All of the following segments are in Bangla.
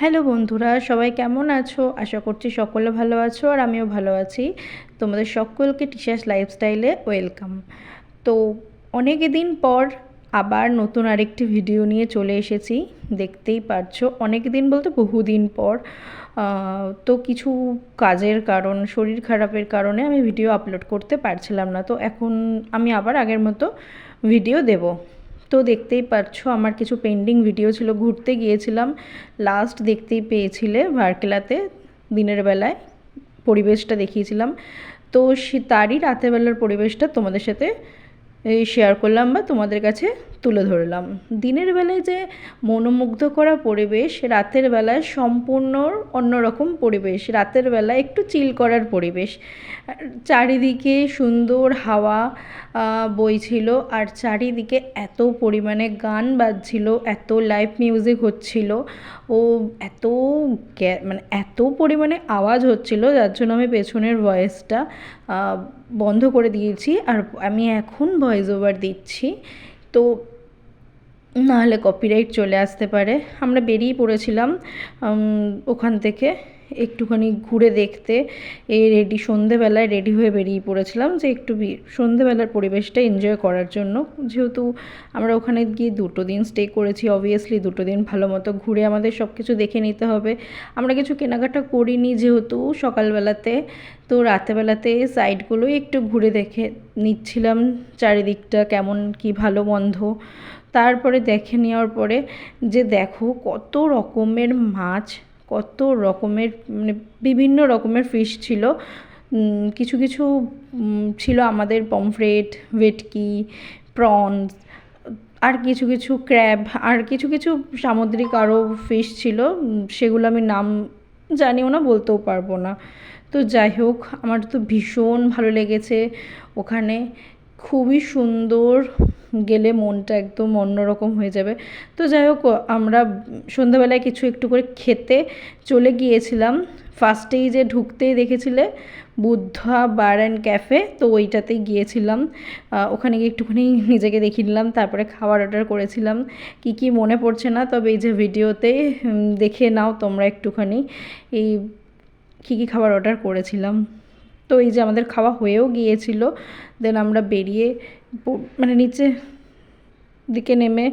হ্যালো বন্ধুরা, সবাই কেমন আছো? আশা করছি সকলে ভালো আছো আর আমিও ভালো আছি। তোমাদের সকলকে টিচার্স লাইফস্টাইলে ওয়েলকাম। তো অনেক দিন পর আবার নতুন আরেকটি ভিডিও নিয়ে চলে এসেছি। দেখতেই পারছো, অনেক দিন বলতে বহুদিন পর। তো কিছু কাজের কারণ, শরীর খারাপের কারণে আমি ভিডিও আপলোড করতে পারছিলাম না। তো এখন আমি আবার আগের মতো ভিডিও দেব। তো দেখতেই পাচ্ছো আমার কিছু পেন্ডিং ভিডিও ছিল। ঘুরতে গিয়েছিলাম, লাস্ট দেখতেই পেয়েছিলে ভারকেলাতে দিনের বেলায় পরিবেশটা দেখিয়েছিলাম। তো সে তারই রাতের বেলার পরিবেশটা তোমাদের সাথে শেয়ার করলাম বা তোমাদের কাছে তুলে ধরলাম। দিনের বেলায় যে মনোমুগ্ধ করা পরিবেশ, রাতের বেলায় সম্পূর্ণ অন্যরকম পরিবেশ। রাতের বেলায় একটু চিল করার পরিবেশ, চারিদিকে সুন্দর হাওয়া বইছিল আর চারিদিকে এত পরিমাণে গান বাজছিল, এত লাইভ মিউজিক হচ্ছিল ও এত মানে এত পরিমাণে আওয়াজ হচ্ছিল, যার জন্য আমি পেছনের ভয়েসটা বন্ধ করে দিয়েছি আর আমি এখন ভয়েস ওভার দিচ্ছি। তো নাহলে কপিরাইট চলে আসতে পারে। আমরা বেরিয়ে পড়েছিলাম ওখান থেকে একটুখানি ঘুরে দেখতে। সন্ধেবেলায় রেডি হয়ে বেরিয়ে পড়েছিলাম যে একটু সন্ধেবেলার পরিবেশটা এনজয় করার জন্য। যেহেতু আমরা ওখানে গিয়ে 2 দিন স্টে করেছি, অবভিয়াসলি 2 দিন ভালো মতো ঘুরে আমাদের সব কিছু দেখে নিতে হবে। আমরা কিছু কেনাকাটা করিনি যেহেতু সকালবেলাতে, তো রাতেবেলাতে সাইডগুলোই একটু ঘুরে দেখে নিচ্ছিলাম, চারিদিকটা কেমন কি ভালো মন্দ। তারপরে দেখে নেওয়ার পরে যে দেখো কত রকমের মাছ, কত রকমের মানে বিভিন্ন রকমের ফিশ ছিল। কিছু কিছু ছিল আমাদের পমফ্রেট, ভেটকি, প্রনস, আর কিছু কিছু ক্র্যাব, আর কিছু কিছু সামুদ্রিক আরও ফিশ ছিল, সেগুলো আমি নাম জানিও না, বলতেও পারবো না। তো যাই হোক, আমার তো ভীষণ ভালো লেগেছে ওখানে, খুবই সুন্দর। গেলে মনটা একদম অন্যরকম হয়ে যাবে। তো যাই হোক, আমরা সন্ধ্যাবেলায় কিছু একটু করে খেতে চলে গিয়েছিলাম। ফার্স্টেই যে ঢুকতেই দেখেছিলে বুদ্ধা বার অ্যান্ড ক্যাফে, তো ওইটাতেই গিয়েছিলাম। ওখানে গিয়ে একটুখানি নিজেকে দেখিয়ে নিলাম, তারপরে খাবার অর্ডার করেছিলাম। কি কি মনে পড়ছে না, তবে এই যে ভিডিওতে দেখে নাও তোমরা একটুখানি এই কী কী খাবার অর্ডার করেছিলাম। তো এই যে আমাদের খাওয়া হয়েও গিয়েছিল, দেন আমরা বেরিয়ে মানে নিচে দিকে নেমে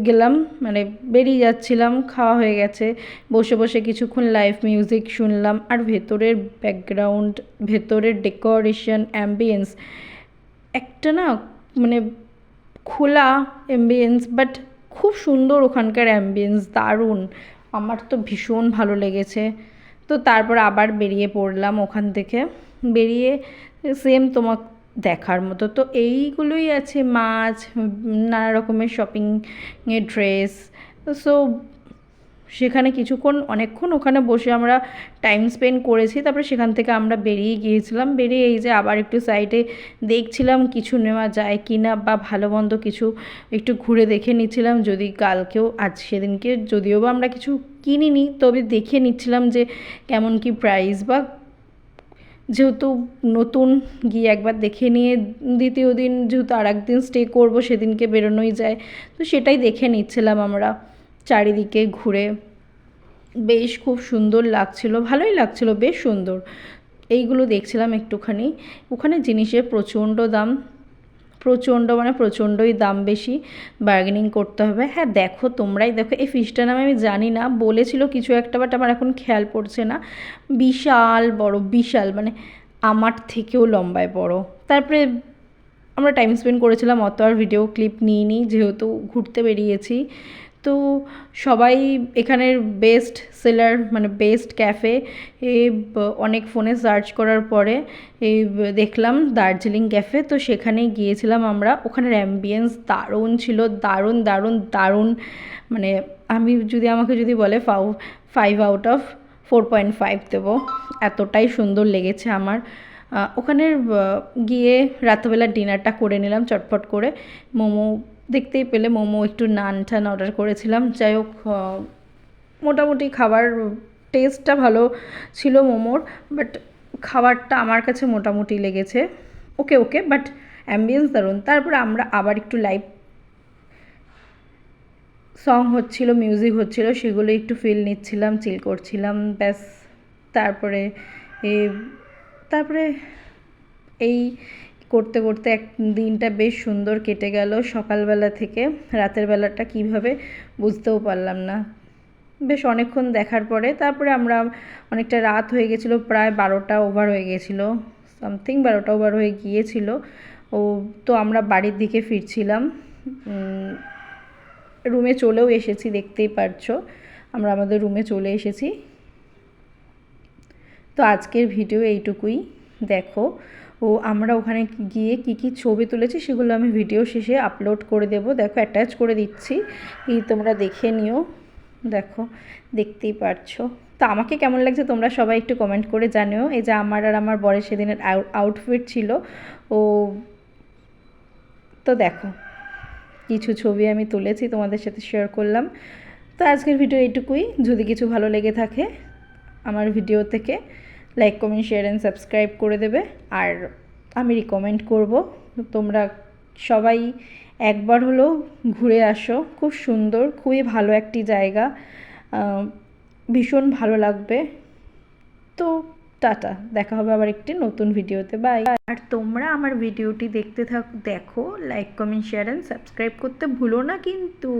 গেলাম, মানে বেরিয়ে যাচ্ছিলাম। খাওয়া হয়ে গেছে, বসে বসে কিছুক্ষণ লাইভ মিউজিক শুনলাম। আর ভেতরের ব্যাকগ্রাউন্ড, ভেতরের ডেকোরেশন, অ্যাম্বিয়েন্স একটা না, মানে খোলা অ্যাম্বিয়েন্স, বাট খুব সুন্দর ওখানকার অ্যাম্বিয়েন্স, দারুণ। আমার তো ভীষণ ভালো লেগেছে। তো তারপর আবার বেরিয়ে পড়লাম ওখান থেকে। বেরিয়ে সেম তোমার দেখার মতো তো এইগুলোই আছে, মাছ, নানা রকমের শপিংয়ের ড্রেস। সো সেখানে কিছুক্ষণ অনেকক্ষণ ওখানে বসে আমরা টাইম স্পেন্ড করেছি। তারপরে সেখান থেকে আমরা বেরিয়ে গিয়েছিলাম। বেরিয়ে এই যে আবার একটু সাইডে দেখছিলাম কিছু নেওয়া যায় কি না, বা ভালো মন্দ কিছু একটু ঘুরে দেখে নিচ্ছিলাম, যদি কালকেও আজ সেদিনকে যদিও বা আমরা কিছু কিনিনি, তবে দেখে নিচ্ছিলাম যে কেমন কি প্রাইস, বা যেহেতু নতুন গিয়ে একবার দেখে নিয়ে দ্বিতীয় দিন যেহেতু আর একদিন স্টে করবো, সেদিনকে বেরোনোই যায়। তো সেটাই দেখে নিচ্ছিলাম আমরা চারিদিকে ঘুরে। বেশ খুব সুন্দর লাগছিল, ভালোই লাগছিল, বেশ সুন্দর। এইগুলো দেখছিলাম একটুখানি। ওখানে জিনিসের প্রচণ্ড দাম, প্রচণ্ড মানে প্রচণ্ডই দাম বেশি, বার্গেনিং করতে হবে। হ্যাঁ দেখো, তোমরাই দেখো, এই ফিশটার নামে আমি জানি না, বলেছিল কিছু একটা, বাট আমার এখন খেয়াল পড়ছে না। বিশাল বড়, বিশাল মানে আমার থেকেও লম্বায় বড়। তারপরে আমরা টাইম স্পেন্ড করেছিলাম, অত আর ভিডিও ক্লিপ নিইনি যেহেতু ঘুরতে বেরিয়েছি। তো সবাই এখানের বেস্ট সেলার মানে বেস্ট ক্যাফে অনেক ফোনে সার্চ করার পরে দেখলাম দার্জিলিং ক্যাফে। তো সেখানেই গিয়েছিলাম আমরা। ওখানের অ্যাম্বিয়েন্স দারুণ ছিল, দারুণ দারুণ দারুণ। মানে আমি আমাকে যদি বলে 5/4.5 দেবো, এতটাই সুন্দর লেগেছে আমার। ওখানের গিয়ে রাত্রেবেলার ডিনারটা করে নিলাম চটপট করে। মোমো দেখতেই পেলে, মোমো একটু নান টান অর্ডার করেছিলাম। যাই হোক, মোটামুটি খাবার টেস্টটা ভালো ছিল মোমোর, বাট খাবারটা আমার কাছে মোটামুটি লেগেছে, ওকে ওকে, বাট অ্যাম্বিয়েন্স দারুণ। তারপরে আমরা আবার একটু লাইভ সং হচ্ছিল, মিউজিক হচ্ছিল, সেগুলো একটু ফিল নিচ্ছিলাম, চিল করছিলাম, ব্যাস। তারপরে তারপরে এই করতে করতে দিনটা বেশ সুন্দর কেটে গেল। সকালবেলা থেকে রাতের বেলাটা কীভাবে বুঝতেও পারলাম না। বেশ অনেকক্ষণ দেখার পরে তারপরে আমরা অনেকটা রাত হয়ে গেছিলো, প্রায় 12টা ওভার হয়ে গেছিলো, সামথিং 12টা ওভার হয়ে গিয়েছিল। তো আমরা বাড়ির দিকে ফিরছিলাম, রুমে চলেও এসেছি, দেখতেই পারছো আমরা আমাদের রুমে চলে এসেছি। তো আজকের ভিডিও এইটুকুই। দেখো আমরা ওখানে গিয়ে কি ছবি তুলেছি সেগুলো আমি ভিডিও শেষে আপলোড করে দেব। দেখো অ্যাটাচ করে দিচ্ছি, তোমরা দেখে নিও। দেখো দেখতেই পারছো। তো আমাকে কেমন লাগছে তোমরা সবাই একটু কমেন্ট করে জানিও। এই যে আমার আর আমার বরের সেদিনের আউটফিট ছিল। তো দেখো কিছু ছবি আমি তুলেছি, তোমাদের সাথে শেয়ার করলাম। তো আজকের ভিডিও এইটুকুই। যদি কিছু ভালো লেগে থাকে আমার ভিডিও থেকে like, comment, share and subscribe করে দেবে। আর আমি রিকমেন্ড করব তোমরা সবাই একবার হলেও ঘুরে আসো। খুব সুন্দর, খুবই ভালো একটি জায়গা, ভীষণ ভালো লাগবে। তো টাটা, দেখা হবে আবার একটি নতুন ভিডিওতে, বাই। আর তোমরা আমার ভিডিওটি দেখো, like, comment, share and subscribe করতে ভুলো না কিন্তু।